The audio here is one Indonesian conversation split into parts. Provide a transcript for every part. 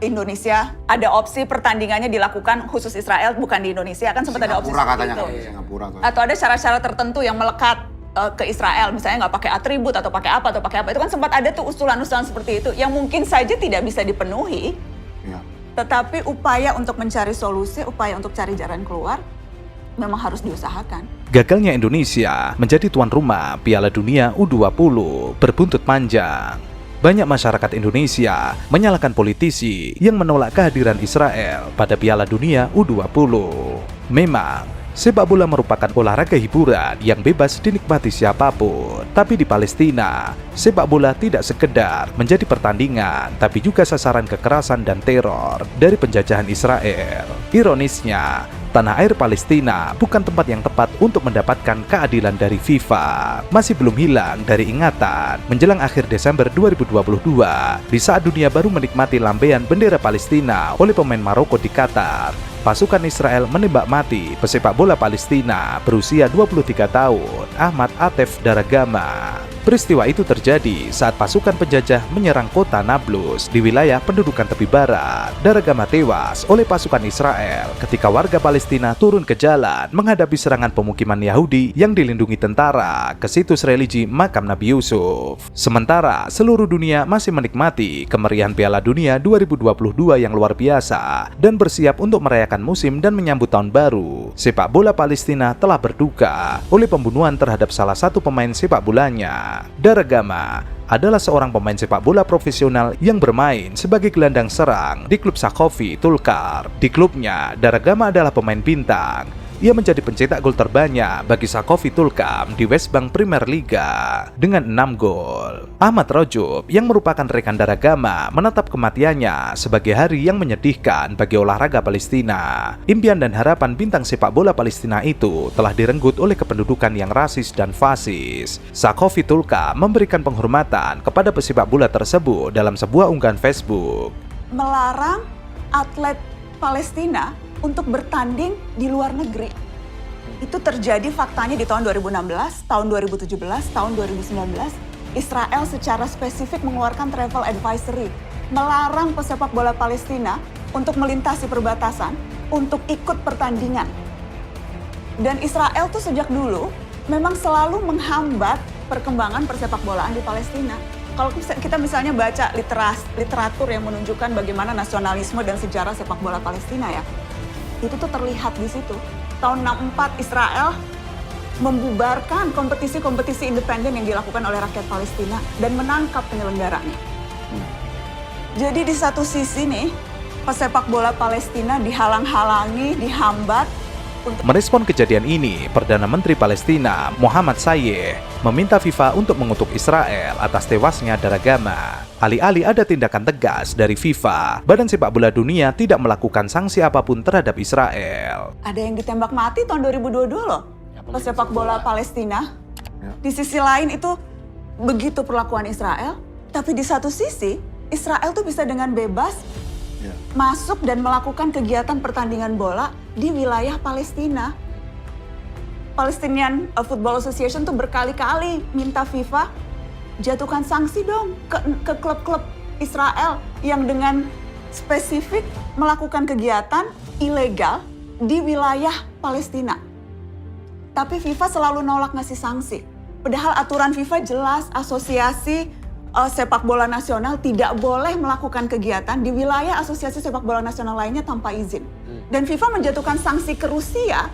Indonesia ada opsi pertandingannya dilakukan khusus Israel, bukan di Indonesia, kan sempat ada opsi katanya itu. Singapura atau ada syarat-syarat tertentu yang melekat ke Israel, misalnya nggak pakai atribut atau pakai apa, itu kan sempat ada tuh usulan-usulan seperti itu yang mungkin saja tidak bisa dipenuhi ya. Tetapi upaya untuk mencari solusi, upaya untuk cari jalan keluar memang harus diusahakan. Gagalnya Indonesia menjadi tuan rumah Piala Dunia U20 berbuntut panjang. Banyak masyarakat Indonesia menyalahkan politisi yang menolak kehadiran Israel pada Piala Dunia U20. Memang, sepak bola merupakan olahraga hiburan yang bebas dinikmati siapapun. Tapi di Palestina, sepak bola tidak sekedar menjadi pertandingan, tapi juga sasaran kekerasan dan teror dari penjajahan Israel. Ironisnya, tanah air Palestina bukan tempat yang tepat untuk mendapatkan keadilan dari FIFA. Masih belum hilang dari ingatan menjelang akhir Desember 2022, di saat dunia baru menikmati lambaian bendera Palestina oleh pemain Maroko di Qatar. Pasukan Israel menembak mati pesepak bola Palestina berusia 23 tahun, Ahmad Atef Daragama. Peristiwa itu terjadi saat pasukan penjajah menyerang kota Nablus di wilayah pendudukan tepi barat. Daragama tewas oleh pasukan Israel ketika warga Palestina turun ke jalan menghadapi serangan pemukiman Yahudi yang dilindungi tentara ke situs religi makam Nabi Yusuf. Sementara seluruh dunia masih menikmati kemeriahan Piala Dunia 2022 yang luar biasa dan bersiap untuk merayakan musim dan menyambut tahun baru, sepak bola Palestina telah berduka oleh pembunuhan terhadap salah satu pemain sepak bolanya. Daragama adalah seorang pemain sepak bola profesional yang bermain sebagai gelandang serang di klub Sakofi Tulkar. Di klubnya, Daragama adalah pemain bintang. Ia menjadi pencetak gol terbanyak bagi Sakofi Tulkam di Westbank Premier Liga dengan 6 gol. Ahmad Rajub yang merupakan rekan Daragama menetap kematiannya sebagai hari yang menyedihkan bagi olahraga Palestina. Impian dan harapan bintang sepak bola Palestina itu telah direnggut oleh kependudukan yang rasis dan fasis. Sakofi Tulkam memberikan penghormatan kepada pesepak bola tersebut dalam sebuah unggahan Facebook. Melarang atlet Palestina untuk bertanding di luar negeri. Itu terjadi faktanya di tahun 2016, tahun 2017, tahun 2019. Israel secara spesifik mengeluarkan travel advisory, melarang pesepak bola Palestina untuk melintasi perbatasan, untuk ikut pertandingan. Dan Israel tuh sejak dulu memang selalu menghambat perkembangan persepak bolaan di Palestina. Kalau kita misalnya baca literatur yang menunjukkan bagaimana nasionalisme dan sejarah sepak bola Palestina ya, itu tuh terlihat di situ. Tahun 64 Israel membubarkan kompetisi-kompetisi independen yang dilakukan oleh rakyat Palestina dan menangkap penyelenggaranya. Jadi di satu sisi nih, pesepak bola Palestina dihalang-halangi, dihambat. Merespon kejadian ini, Perdana Menteri Palestina Muhammad Sayyeh meminta FIFA untuk mengutuk Israel atas tewasnya Daragama. Alih-alih ada tindakan tegas dari FIFA, Badan Sepak Bola Dunia tidak melakukan sanksi apapun terhadap Israel. Ada yang ditembak mati tahun 2022 loh, pesepak bola Palestina. Di sisi lain itu begitu perlakuan Israel, tapi di satu sisi Israel tuh bisa dengan bebas masuk dan melakukan kegiatan pertandingan bola di wilayah Palestina. Palestinian Football Association tuh berkali-kali minta FIFA jatuhkan sanksi dong ke klub-klub Israel yang dengan spesifik melakukan kegiatan ilegal di wilayah Palestina. Tapi FIFA selalu nolak ngasih sanksi. Padahal aturan FIFA jelas, asosiasi sepak bola nasional tidak boleh melakukan kegiatan di wilayah asosiasi sepak bola nasional lainnya tanpa izin. Dan FIFA menjatuhkan sanksi ke Rusia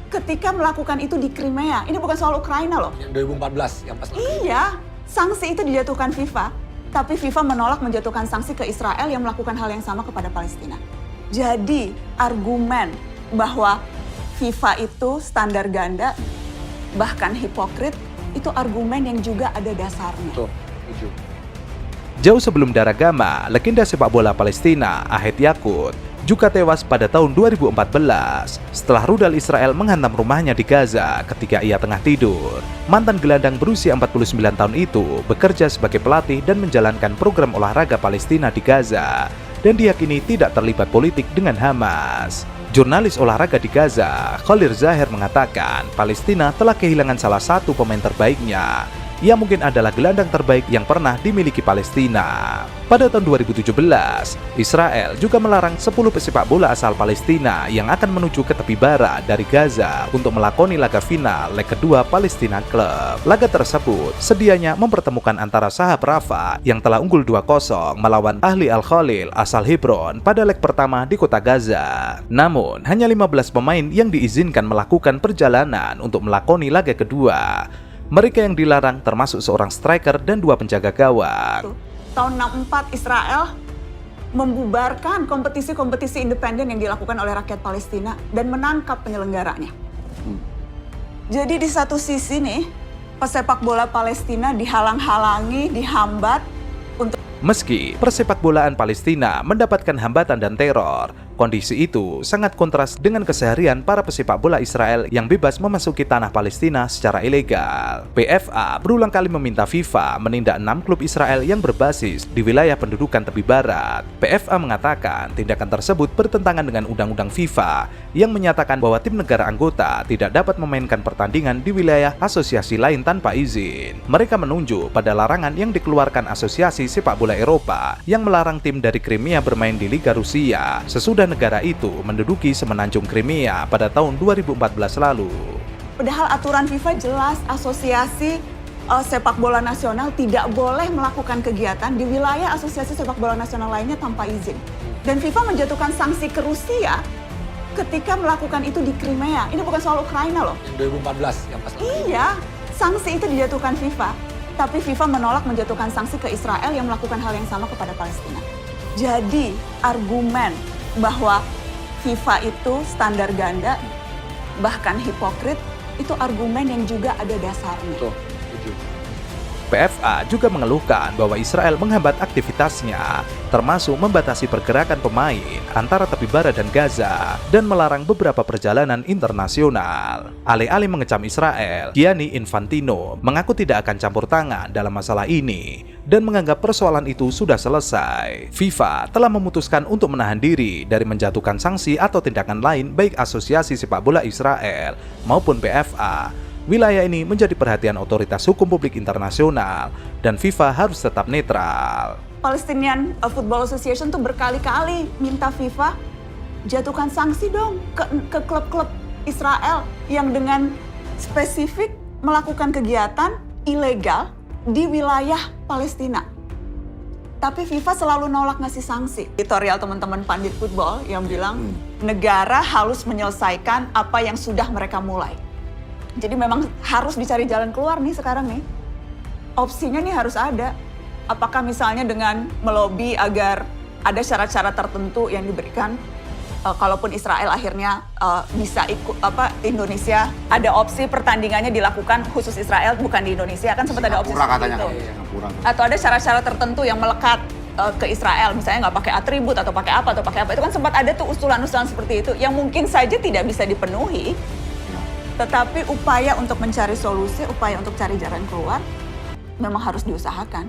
ketika melakukan itu di Crimea. Ini bukan soal Ukraina loh. Yang 2014 yang pas. Iya, sanksi itu dijatuhkan FIFA, tapi FIFA menolak menjatuhkan sanksi ke Israel yang melakukan hal yang sama kepada Palestina. Jadi argumen bahwa FIFA itu standar ganda, bahkan hipokrit, itu argumen yang juga ada dasarnya. Betul. Jauh sebelum Daragama, legenda sepak bola Palestina Ahed Yakut juga tewas pada tahun 2014 setelah rudal Israel menghantam rumahnya di Gaza ketika ia tengah tidur. Mantan gelandang berusia 49 tahun itu bekerja sebagai pelatih dan menjalankan program olahraga Palestina di Gaza dan diyakini tidak terlibat politik dengan Hamas. Jurnalis olahraga di Gaza, Khalil Zahir mengatakan Palestina telah kehilangan salah satu pemain terbaiknya yang mungkin adalah gelandang terbaik yang pernah dimiliki Palestina. Pada tahun 2017, Israel juga melarang 10 pesepak bola asal Palestina yang akan menuju ke tepi barat dari Gaza untuk melakoni laga final leg kedua Palestina Club. Laga tersebut sedianya mempertemukan antara Sahab Rafa yang telah unggul 2-0 melawan Ahli Al-Khalil asal Hebron pada leg pertama di kota Gaza. Namun, hanya 15 pemain yang diizinkan melakukan perjalanan untuk melakoni laga kedua. Mereka yang dilarang termasuk seorang striker dan 2 penjaga gawang. Tahun 64 Israel membubarkan kompetisi-kompetisi independen yang dilakukan oleh rakyat Palestina dan menangkap penyelenggaranya. Jadi di satu sisi nih, pesepak bola Palestina dihalang-halangi, dihambat untuk... Meski persepak bolaan Palestina mendapatkan hambatan dan teror, kondisi itu sangat kontras dengan keseharian para pesepak bola Israel yang bebas memasuki tanah Palestina secara ilegal. PFA berulang kali meminta FIFA menindak 6 klub Israel yang berbasis di wilayah pendudukan tepi barat. PFA mengatakan tindakan tersebut bertentangan dengan undang-undang FIFA yang menyatakan bahwa tim negara anggota tidak dapat memainkan pertandingan di wilayah asosiasi lain tanpa izin. Mereka menunjuk pada larangan yang dikeluarkan Asosiasi Sepak Bola Eropa yang melarang tim dari Crimea bermain di Liga Rusia sesudah negara itu menduduki semenanjung Crimea pada tahun 2014 lalu. Padahal aturan FIFA jelas, asosiasi sepak bola nasional tidak boleh melakukan kegiatan di wilayah asosiasi sepak bola nasional lainnya tanpa izin. Dan FIFA menjatuhkan sanksi ke Rusia ketika melakukan itu di Crimea. Ini bukan soal Ukraina loh. Yang 2014 yang pas. Iya, sanksi itu dijatuhkan FIFA. Tapi FIFA menolak menjatuhkan sanksi ke Israel yang melakukan hal yang sama kepada Palestina. Jadi argumen bahwa FIFA itu standar ganda, bahkan hipokrit, itu argumen yang juga ada dasarnya. Tuh, PFA juga mengeluhkan bahwa Israel menghambat aktivitasnya, termasuk membatasi pergerakan pemain antara tepi barat dan Gaza, dan melarang beberapa perjalanan internasional. Alih-alih mengecam Israel, Gianni Infantino mengaku tidak akan campur tangan dalam masalah ini, dan menganggap persoalan itu sudah selesai. FIFA telah memutuskan untuk menahan diri dari menjatuhkan sanksi atau tindakan lain baik Asosiasi Sepak Bola Israel maupun PFA. Wilayah ini menjadi perhatian otoritas hukum publik internasional dan FIFA harus tetap netral. Palestinian Football Association tuh berkali-kali minta FIFA jatuhkan sanksi dong ke klub-klub Israel yang dengan spesifik melakukan kegiatan ilegal di wilayah Palestina. Tapi FIFA selalu nolak ngasih sanksi. Editorial teman-teman pandit football yang bilang negara harus menyelesaikan apa yang sudah mereka mulai. Jadi memang harus dicari jalan keluar nih sekarang nih. Opsinya nih harus ada. Apakah misalnya dengan melobi agar ada syarat-syarat tertentu yang diberikan, kalaupun Israel akhirnya bisa ikut Indonesia, ada opsi pertandingannya dilakukan khusus Israel bukan di Indonesia, kan sempat ada opsi seperti itu. Atau ada syarat-syarat tertentu yang melekat ke Israel, misalnya nggak pakai atribut atau pakai apa, itu kan sempat ada tuh usulan-usulan seperti itu yang mungkin saja tidak bisa dipenuhi. Tetapi upaya untuk mencari solusi, upaya untuk cari jalan keluar memang harus diusahakan.